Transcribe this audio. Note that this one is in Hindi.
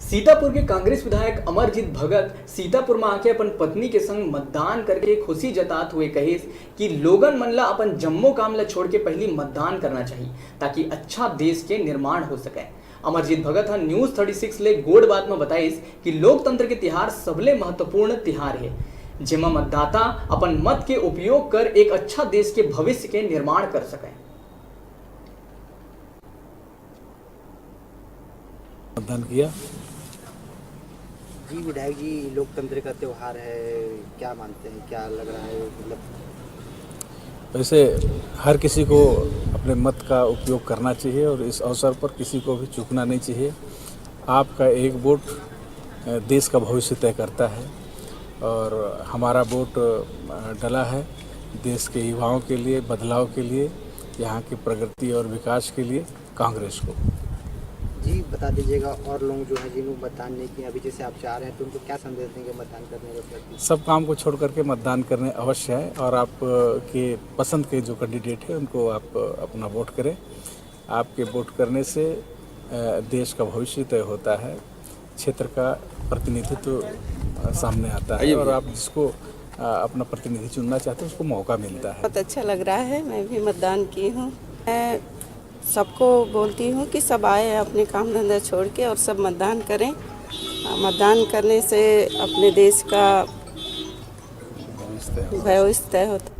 सीतापुर के कांग्रेस विधायक अमरजीत भगत सीतापुर में आके अपन पत्नी के संग मतदान करके खुशी जतात हुए कहिस कि लोगन मन ला अपन जम्मो काम ला छोड़ के पहली मतदान करना चाहिए ताकि अच्छा देश के निर्माण हो सके। अमरजीत भगत हा न्यूज 36 ले गोड़ बात में बताइस कि लोकतंत्र के तिहार सबले महत्वपूर्ण तिहार है जेमा मतदाता अपन मत के उपयोग कर एक अच्छा देश के भविष्य के निर्माण कर सके। मतदान किया। जी विधायक जी, लोकतंत्र का त्यौहार है, क्या मानते हैं, क्या लग रहा है? मतलब वैसे हर किसी को अपने मत का उपयोग करना चाहिए और इस अवसर पर किसी को भी चूकना नहीं चाहिए। आपका एक वोट देश का भविष्य तय करता है और हमारा वोट डला है देश के युवाओं के लिए, बदलाव के लिए, यहाँ की प्रगति और विकास के लिए कांग्रेस को। जी बता दीजिएगा, और लोग जो है जिन्होंने मतदान नहीं किया, अभी जैसे आप चाह रहे हैं, तो उनको क्या संदेश देंगे मतदान करने के प्रति? सब काम को छोड़ करके मतदान करने अवश्य है और आप के पसंद के जो कैंडिडेट है उनको आप अपना वोट करें। आपके वोट करने से देश का भविष्य तय होता है, क्षेत्र का प्रतिनिधित्व सामने आता है और आप जिसको अपना प्रतिनिधि चुनना चाहते हैं उसको मौका मिलता है। बहुत अच्छा लग रहा है, मैं भी मतदान की हूँ। मैं सबको बोलती हूँ कि सब आए अपने काम धंधा छोड़ के और सब मतदान करें। मतदान करने से अपने देश का भविष्य तय होता है।